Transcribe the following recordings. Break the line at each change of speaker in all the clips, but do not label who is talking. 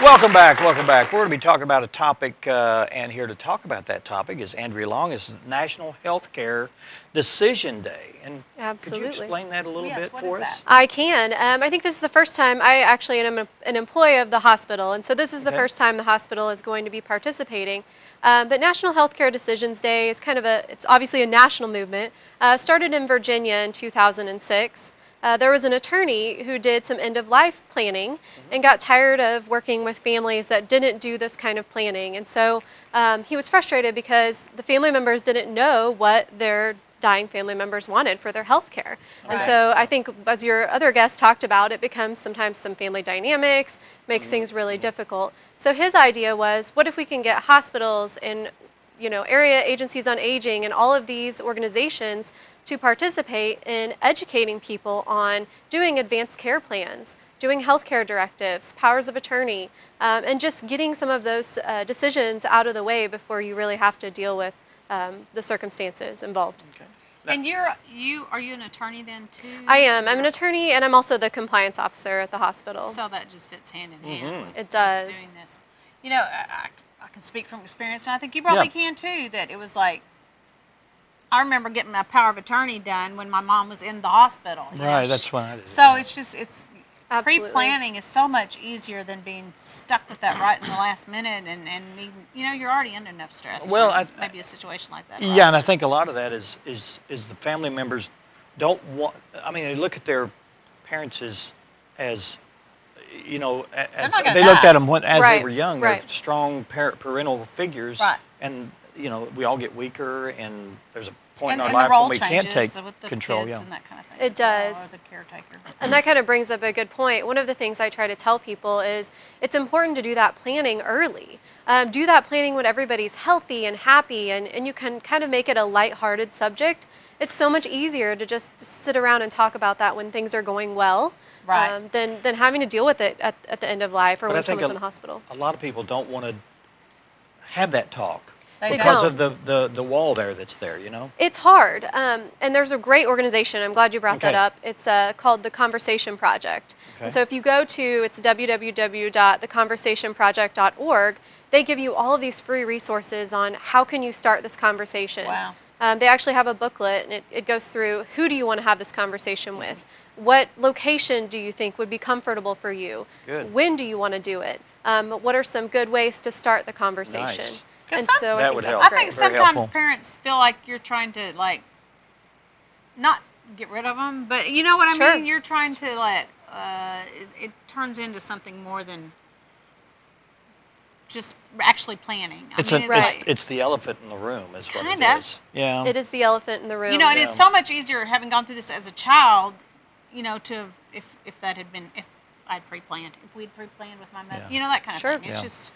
Welcome back, welcome back. We're going to be talking about a topic, and here to talk about that topic is Andrea Long. It's National Healthcare Decision Day. And
Absolutely.
Could you explain that a little bit for us?
I can. I think this is the first time. I actually am an employee of the hospital, and so this is the first time the hospital is going to be participating. But National Healthcare Decisions Day is it's obviously a national movement. Started in Virginia in 2006. There was an attorney who did some end-of-life planning and got tired of working with families that didn't do this kind of planning. And so he was frustrated because the family members didn't know what their dying family members wanted for their health care. Right. And so I think, as your other guest talked about, it becomes sometimes some family dynamics, makes things really difficult. So his idea was, what if we can get hospitals and area agencies on aging and all of these organizations to participate in educating people on doing advanced care plans, doing healthcare directives, powers of attorney, and just getting some of those decisions out of the way before you really have to deal with the circumstances involved.
Okay. And are you an attorney then too?
I am. I'm an attorney, and I'm also the compliance officer at the hospital.
So that just fits hand in hand.
It does.
Doing this. I can speak from experience, and I think you probably can too, that it was like, I remember getting my power of attorney done when my mom was in the hospital.
Right, that's why I did.
So it's pre-planning is so much easier than being stuck with that right in the last minute, and you're already under enough stress.
Well,
maybe a situation like that.
Yeah, and I think a lot of that is the family members don't want. I mean, they look at their parents as they looked at them as they were young. They're strong parental figures, and we all get weaker, and there's a point in our life when we can't take control.
And that kind of thing.
It does.
Or the caretaker.
And that kind of brings up a good point. One of the things I try to tell people is it's important to do that planning early. Do that planning when everybody's healthy and happy, and you can kind of make it a lighthearted subject. It's so much easier to just sit around and talk about that when things are going well, than having to deal with it at the end of life or when someone's in the hospital.
A lot of people don't want to have that talk.
Because
of the wall that's there,
It's hard, and there's a great organization. I'm glad you brought that up. It's called the Conversation Project. Okay. And so if you go to, it's www.theconversationproject.org, they give you all of these free resources on how can you start this conversation.
Wow.
They actually have a booklet, and it goes through who do you want to have this conversation with? What location do you think would be comfortable for you?
Good.
When do you want to do it? What are some good ways to start the conversation?
Nice.
And so
that would help.
I think sometimes parents feel like you're trying to not get rid of them, but you know what I mean? You're trying to it turns into something more than just actually planning.
It's the elephant in the room is what it is. Yeah.
It is the elephant in the room.
And it's so much easier having gone through this as a child, to if that had been, if I'd pre-planned, if we'd pre-planned with my mother, that kind of thing. It's just...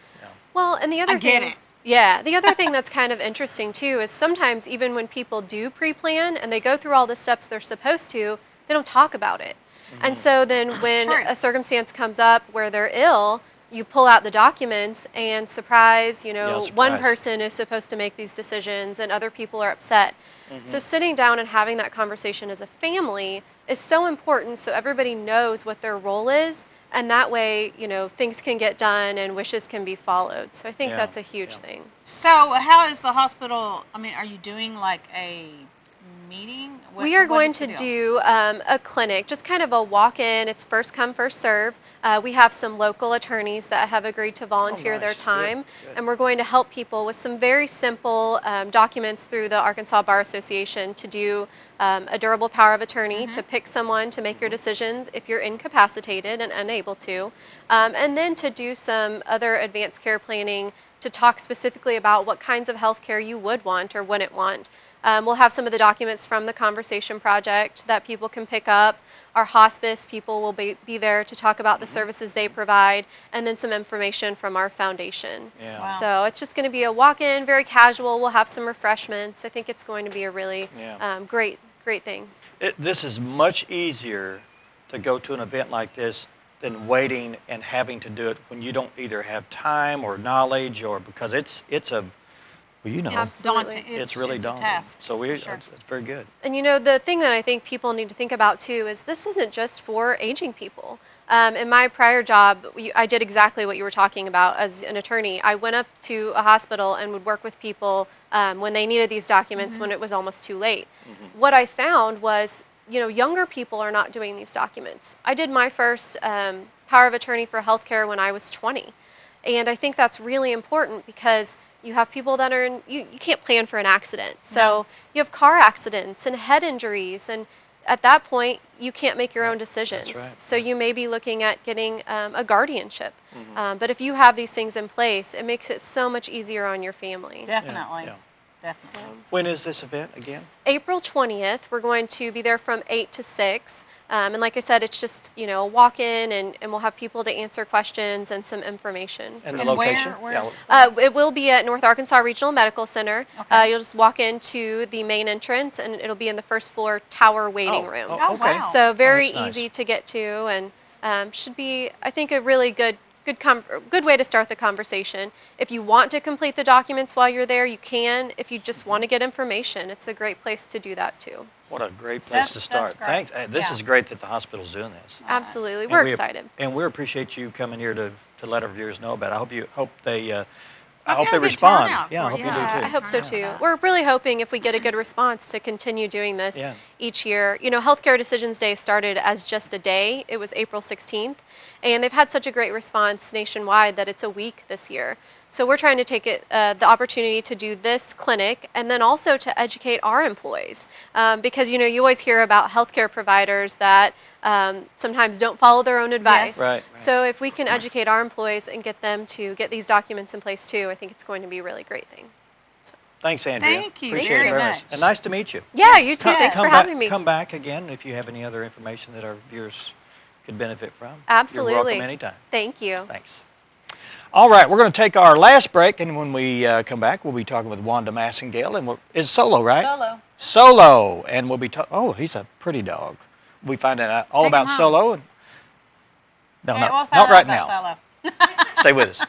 Well, and the other thing... Yeah, the other thing that's kind of interesting too is sometimes even when people do pre-plan and they go through all the steps they're supposed to, they don't talk about it. And so then when a circumstance comes up where they're ill, you pull out the documents and surprise, one person is supposed to make these decisions and other people are upset. So sitting down and having that conversation as a family is so important so everybody knows what their role is. And that way, things can get done and wishes can be followed. So I think that's a huge thing.
So how is the hospital, are you doing like a meeting?
We are going to do a clinic, just kind of a walk-in. It's first come, first serve. We have some local attorneys that have agreed to volunteer their time. Good. And we're going to help people with some very simple documents through the Arkansas Bar Association to do a durable power of attorney, to pick someone to make your decisions if you're incapacitated and unable to, and then to do some other advanced care planning to talk specifically about what kinds of health care you would want or wouldn't want. We'll have some of the documents from the Conversation Project that people can pick up. Our hospice people will be there to talk about the services they provide, and then some information from our foundation.
Yeah.
Wow.
So it's just going to be a walk-in, very casual. We'll have some refreshments. I think it's going to be a really great thing.
This is much easier to go to an event like this than waiting and having to do it when you don't either have time or knowledge, or because it's a Well, you know,
It's
Absolutely.
daunting.
it's really
it's
daunting.
A task,
So
for sure.
it's very good.
And the thing that I think people need to think about too is this isn't just for aging people. In my prior job, I did exactly what you were talking about as an attorney. I went up to a hospital and would work with people when they needed these documents when it was almost too late. What I found was, younger people are not doing these documents. I did my first power of attorney for healthcare when I was 20. And I think that's really important because you have people that are you can't plan for an accident. So you have car accidents and head injuries. And at that point, you can't make your own decisions.
That's right.
So you may be looking at getting a guardianship. But if you have these things in place, it makes it so much easier on your family.
Definitely.
Yeah.
That's
When is this event again?
April 20th, we're going to be there from 8 to 6. And like I said, it's just, a walk-in, and we'll have people to answer questions and some information.
And the
And
location?
where-
It will be at North Arkansas Regional Medical Center.
Okay.
You'll just walk into the main entrance, and it'll be in the first floor tower waiting room.
Oh,
okay.
wow.
So very
that's nice.
easy to get to, and should be, I think, a really good way to start the conversation. If you want to complete the documents while you're there, you can. If you just want to get information, it's a great place to do that too.
What a great place
That's
to start.
great.
Thanks. This
Yeah.
is great that the hospital's doing this.
Absolutely,
And
we're
we-
excited.
And we appreciate you coming here to let our viewers know about it. I hope they
Hope
hope
you
they
have a good
respond.
turnout
Yeah, I
for
hope
it.
you do
Yeah,
too.
I hope so
Turnout
too.
for that.
We're really hoping if we get a good response to continue doing this
Yeah.
each year. Healthcare Decisions Day started as just a day. It was April 16th. And they've had such a great response nationwide that it's a week this year. So we're trying to take the opportunity to do this clinic and then also to educate our employees. Because, you always hear about healthcare providers that sometimes don't follow their own advice.
Yes.
Right.
So if we can educate our employees and get them to get these documents in place too, I think it's going to be a really great thing.
Thanks, Andrea.
Thank you
Appreciate
very
it
much.
And nice to meet you.
Yeah, you too.
Yes.
Thanks for
Come
having
back,
me.
Come back again if you have any other information that our viewers could benefit from.
Absolutely.
You're welcome anytime.
Thank you.
Thanks. All right, we're going to take our last break, and when we come back, we'll be talking with Wanda Massengale, and it's Solo, right?
Solo.
Solo, and we'll be oh, he's a pretty dog. We find out all
Take him
about
home.
Solo. And, no,
Okay,
not,
we'll find
not
out
right
about
now.
Solo.
Stay with us.